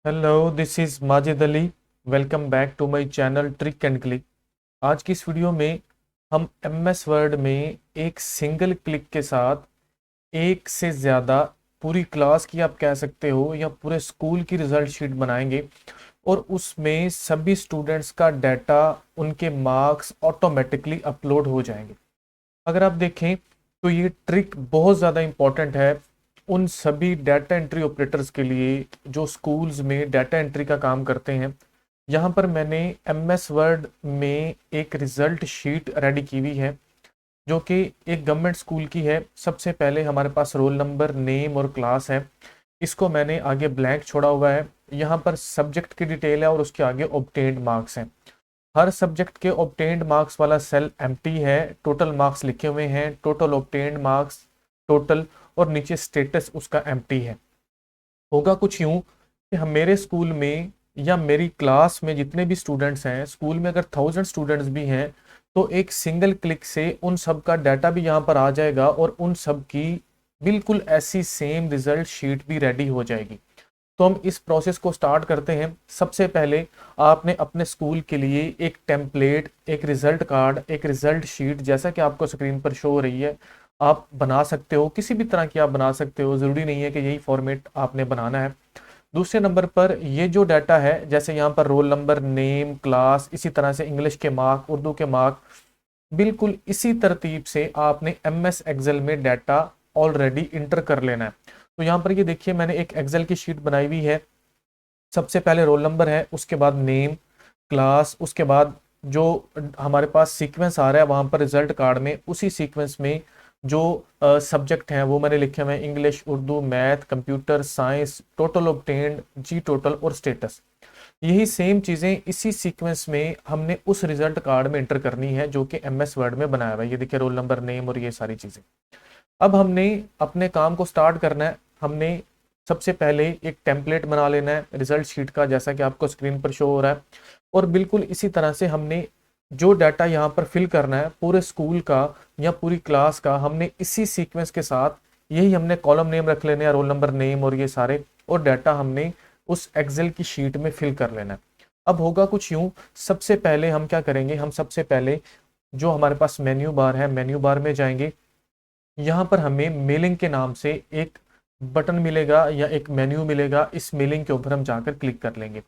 Hello, this is Majid Ali. Welcome back to my channel trick and click. आज की इस video में हम एमएस वर्ड में एक सिंगल क्लिक के साथ एक से ज़्यादा पूरी क्लास की आप कह सकते हो या पूरे स्कूल की रिजल्ट शीट बनाएंगे और उसमें सभी स्टूडेंट्स का डाटा, उनके मार्क्स ऑटोमेटिकली अपलोड हो जाएंगे। अगर आप देखें तो ये ट्रिक बहुत ज़्यादा इम्पॉर्टेंट है उन सभी डाटा एंट्री ऑपरेटर्स के लिए जो स्कूल्स में डाटा एंट्री का काम करते हैं। यहाँ पर मैंने एमएस वर्ड में एक रिजल्ट शीट रेडी की हुई है जो कि एक गवर्नमेंट स्कूल की है। सबसे पहले हमारे पास रोल नंबर, नेम और क्लास है। इसको मैंने आगे ब्लैंक छोड़ा हुआ है। यहाँ पर सब्जेक्ट की डिटेल है और उसके आगे ऑब्टेन्ड मार्क्स हैं। हर सब्जेक्ट के ऑब्टेन्ड मार्क्स वाला सेल एम्प्टी है। टोटल मार्क्स लिखे हुए हैं, टोटल ऑब्टेन्ड मार्क्स, टोटल, और नीचे स्टेटस उसका एम्प्टी है। होगा कुछ यूं कि हम मेरे स्कूल में या मेरी क्लास में जितने भी स्टूडेंट्स हैं, स्कूल में अगर 1000 स्टूडेंट्स भी हैं तो एक सिंगल क्लिक से उन सब का डाटा भी यहाँ पर आ जाएगा और उन सब की बिल्कुल ऐसी सेम रिजल्ट शीट भी रेडी हो जाएगी। तो हम इस प्रोसेस को स्टार्ट करते हैं। सबसे पहले आपने अपने स्कूल के लिए एक टेम्पलेट, एक रिजल्ट कार्ड, एक रिजल्ट शीट जैसा कि आपको स्क्रीन पर शो हो रही है आप बना सकते हो। किसी भी तरह की आप बना सकते हो, ज़रूरी नहीं है कि यही फॉर्मेट आपने बनाना है। दूसरे नंबर पर ये जो डाटा है, जैसे यहाँ पर रोल नंबर, नेम, क्लास, इसी तरह से इंग्लिश के मार्क, उर्दू के मार्क, बिल्कुल इसी तरतीब से आपने एम एस एक्सेल में डाटा ऑलरेडी इंटर कर लेना है। तो यहाँ पर ये देखिए मैंने एक एक्सेल की शीट बनाई हुई है। सबसे पहले रोल नंबर है, उसके बाद नेम, क्लास, उसके बाद जो हमारे पास सीक्वेंस आ रहा है वहाँ पर रिजल्ट कार्ड में उसी सीक्वेंस में जो सब्जेक्ट हैं वो मैंने लिखे हुए हैं, English, Urdu, math, computer science, total obtained, G total और स्टेटस। यही सेम चीज़ें इसी सीक्वेंस में हमने उस रिजल्ट कार्ड में एंटर करनी है जो कि एमएस वर्ड में बनाया हुआ है। ये देखिए रोल नंबर, नेम और ये सारी चीज़ें। अब हमने अपने काम को स्टार्ट करना है। हमने सबसे पहले एक टेम्पलेट बना लेना है रिजल्ट शीट का, जैसा कि आपको स्क्रीन पर शो हो रहा है। और बिल्कुल इसी तरह से हमने जो डाटा यहाँ पर फिल करना है पूरे स्कूल का या पूरी क्लास का, हमने इसी सीक्वेंस के साथ यही हमने कॉलम नेम रख लेने हैं, रोल नंबर, नेम और ये सारे, और डाटा हमने उस एक्सेल की शीट में फिल कर लेना है। अब होगा कुछ यूं, सबसे पहले हम क्या करेंगे, हम सबसे पहले जो हमारे पास मेन्यू बार है, मेन्यू बार में जाएंगे। यहाँ पर हमें मेलिंग के नाम से एक बटन मिलेगा या एक मेन्यू मिलेगा। इस मेलिंग के ऊपर हम जाकर क्लिक कर लेंगे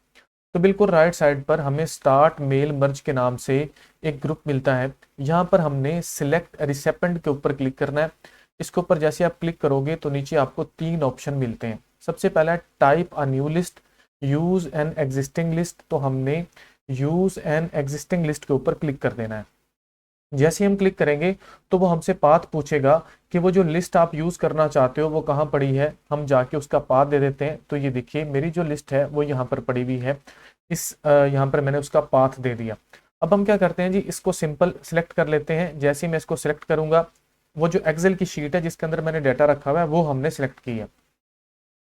तो बिल्कुल राइट साइड पर हमें स्टार्ट मेल मर्ज के नाम से एक ग्रुप मिलता है। यहाँ पर हमने सिलेक्ट रिसेपेंड के ऊपर क्लिक करना है। इसके ऊपर जैसे आप क्लिक करोगे तो नीचे आपको 3 ऑप्शन मिलते हैं। सबसे पहला type a new list, use an existing list. तो हमने यूज एन एग्जिस्टिंग लिस्ट के ऊपर क्लिक कर देना है। जैसे हम क्लिक करेंगे तो वो हमसे पाथ पूछेगा कि वो जो लिस्ट आप यूज करना चाहते हो वो कहाँ पड़ी है। हम जाके उसका पाथ दे देते हैं। तो ये देखिए मेरी जो लिस्ट है वो यहाँ पर पड़ी हुई है। यहाँ पर मैंने उसका पाथ दे दिया। अब हम क्या करते हैं जी, इसको सिंपल सिलेक्ट कर लेते हैं। जैसे ही मैं इसको सिलेक्ट करूंगा, वो जो एक्सेल की शीट है जिसके अंदर मैंने डाटा रखा हुआ है वो हमने सिलेक्ट की है।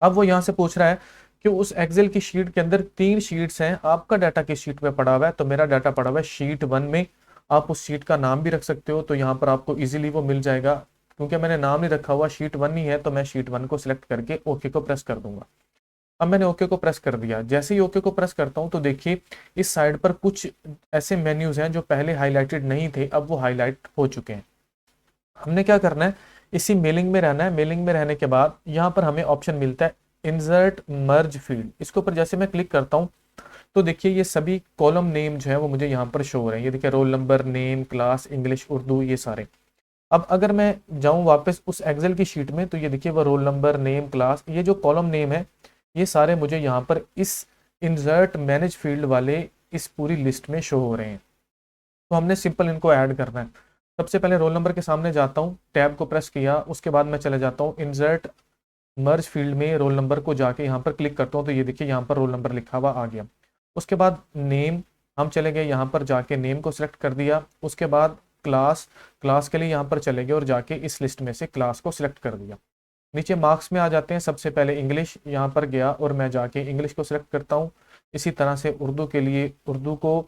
अब वो यहाँ से पूछ रहा है कि उस एक्सेल की शीट के अंदर 3 शीट्स हैं, आपका डाटा किस शीट पे पड़ा हुआ है। तो मेरा डाटा पड़ा हुआ है शीट 1 में। आप उस शीट का नाम भी रख सकते हो, तो यहाँ पर आपको इजीली वो मिल जाएगा। क्योंकि मैंने नाम नहीं रखा हुआ, शीट 1 ही है, तो मैं शीट 1 को सिलेक्ट करके ओके को प्रेस कर दूंगा। अब मैंने ओके को प्रेस कर दिया। जैसे ही ओके को प्रेस करता हूं तो देखिए इस साइड पर कुछ ऐसे मेन्यूज हैं जो पहले हाईलाइटेड नहीं थे, अब वो हाईलाइट हो चुके हैं। हमने क्या करना है, इसी मेलिंग में रहना है। मेलिंग में रहने के बाद यहाँ पर हमें ऑप्शन मिलता है इंसर्ट मर्ज फील्ड। इसके ऊपर जैसे मैं क्लिक करता हूँ तो देखिए ये सभी कॉलम नेम जो है वो मुझे यहाँ पर शो हो रहे हैं। ये देखिए roll number, name, class, English, Urdu, ये सारे। अब अगर मैं जाऊं वापस उस एक्सेल की शीट में तो ये देखिए वो रोल नंबर, नेम, क्लास, ये जो कॉलम नेम है ये सारे मुझे यहाँ पर इस इंसर्ट मैनेज फील्ड वाले इस पूरी लिस्ट में शो हो रहे हैं। तो हमने सिंपल इनको ऐड करना है। सबसे पहले रोल नंबर के सामने जाता हूँ, टैब को प्रेस किया, उसके बाद मैं चले जाता हूँ इंसर्ट मर्ज फील्ड में, रोल नंबर को जाके यहाँ पर क्लिक करता हूँ तो ये देखिए यहाँ पर रोल नंबर लिखा हुआ आ गया। उसके बाद नेम, हम चले गए यहाँ पर जाके नेम को सिलेक्ट कर दिया। उसके बाद क्लास, क्लास के लिए यहाँ पर चले गए और जाके इस लिस्ट में से क्लास को सिलेक्ट कर दिया। नीचे मार्क्स में आ जाते हैं। सबसे पहले इंग्लिश, यहाँ पर गया और मैं जाके इंग्लिश को सिलेक्ट करता हूँ। इसी तरह से उर्दू के लिए उर्दू को,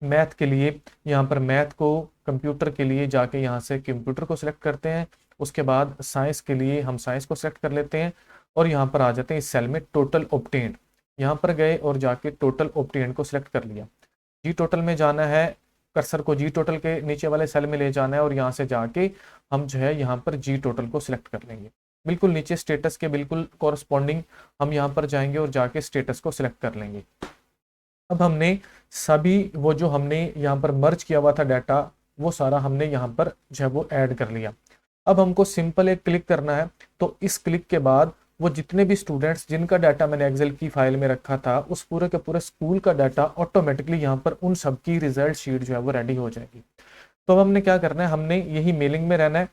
मैथ के लिए यहाँ पर मैथ को, कंप्यूटर के लिए जाके यहाँ से कंप्यूटर को सिलेक्ट करते हैं। उसके बाद साइंस के लिए हम साइंस को सिलेक्ट कर लेते हैं और यहाँ पर आ जाते हैं इस सेल में टोटल ऑब्टेन्ड। यहाँ पर गए और जाके टोटल ऑप्टेंड को सिलेक्ट कर लिया। जी टोटल में जाना है, कर्सर को जी टोटल के नीचे वाले सेल में ले जाना है और यहाँ से जाके हम जो है यहाँ पर जी टोटल को सिलेक्ट कर लेंगे। बिल्कुल नीचे स्टेटस के बिल्कुल कॉरस्पॉन्डिंग हम यहाँ पर जाएंगे और जाके स्टेटस को सिलेक्ट कर लेंगे। अब हमने सभी वो जो हमने यहाँ पर मर्ज किया हुआ था डाटा, वो सारा हमने यहाँ पर जो है वो ऐड कर लिया। अब हमको सिंपल एक क्लिक करना है। तो इस क्लिक के बाद वो जितने भी स्टूडेंट्स जिनका डाटा मैंने एक्सेल की फाइल में रखा था, उस पूरे के पूरे स्कूल का डाटा ऑटोमेटिकली यहाँ पर उन सबकी रिजल्ट शीट जो है वो रेडी हो जाएगी। तो अब हमने क्या करना है, हमने यही मेलिंग में रहना है।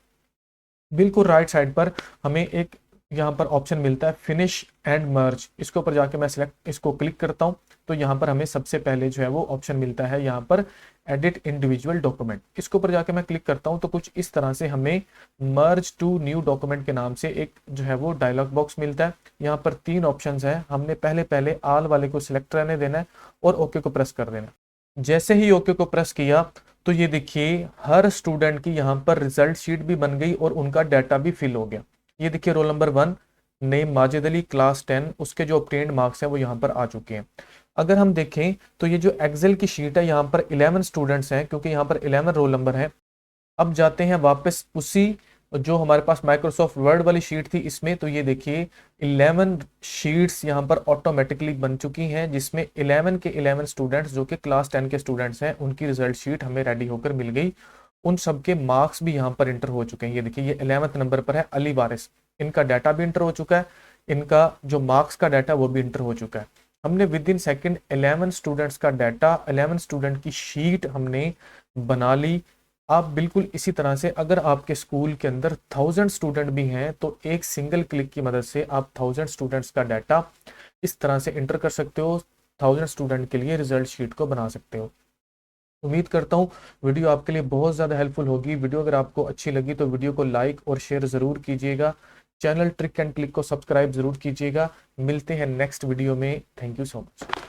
बिल्कुल राइट साइड पर हमें एक यहाँ पर ऑप्शन मिलता है फिनिश एंड मर्ज, इसके ऊपर जाके मैं सिलेक्ट इसको क्लिक करता हूँ। तो यहाँ पर हमें सबसे पहले जो है वो ऑप्शन मिलता है यहाँ पर एडिट इंडिविजुअल डॉक्यूमेंट, इसके ऊपर जाके मैं क्लिक करता हूँ। तो कुछ इस तरह से हमें मर्ज टू न्यू डॉक्यूमेंट के नाम से एक जो है वो डायलॉग बॉक्स मिलता है। यहाँ पर 3 ऑप्शंस है, हमने पहले ऑल वाले को सिलेक्ट रहने देना है और ओके को प्रेस कर देना। जैसे ही ओके को प्रेस किया तो ये देखिए हर स्टूडेंट की यहाँ पर रिजल्ट शीट भी बन गई और उनका डाटा भी फिल हो गया। ये देखिए roll number 1 name Majid Ali class 10, उसके जो ऑब्टेन्ड मार्क्स हैं वो यहाँ पर आ चुके हैं। अगर हम देखें तो ये जो एक्सेल की शीट है यहाँ पर 11 स्टूडेंट्स हैं, क्योंकि यहाँ पर 11 रोल नंबर है। अब जाते हैं वापस उसी जो हमारे पास माइक्रोसॉफ्ट वर्ड वाली शीट थी इसमें। तो ये देखिए 11 शीट्स यहाँ पर ऑटोमेटिकली बन चुकी हैं, जिसमें 11 के 11 स्टूडेंट्स जो कि क्लास 10 के स्टूडेंट्स हैं उनकी रिजल्ट शीट हमें रेडी होकर मिल गई। उन सबके मार्क्स भी यहाँ पर इंटर हो चुके हैं। ये देखिए ये 11वें नंबर पर है अली वारिस, इनका डाटा भी इंटर हो चुका है, इनका जो मार्क्स का डाटा वो भी इंटर हो चुका है। हमने विद इन सेकेंड 11 स्टूडेंट्स का डाटा, 11 स्टूडेंट की शीट हमने बना ली। आप बिल्कुल इसी तरह से अगर आपके स्कूल के अंदर 1000 स्टूडेंट भी हैं तो एक सिंगल क्लिक की मदद से आप 1000 स्टूडेंट्स का डाटा इस तरह से इंटर कर सकते हो, 1000 स्टूडेंट के लिए रिजल्ट शीट को बना सकते हो। उम्मीद करता हूँ वीडियो आपके लिए बहुत ज़्यादा हेल्पफुल होगी। वीडियो अगर आपको अच्छी लगी तो वीडियो को लाइक और शेयर ज़रूर कीजिएगा। चैनल ट्रिक एंड क्लिक को सब्सक्राइब ज़रूर कीजिएगा। मिलते हैं नेक्स्ट वीडियो में। Thank you so much.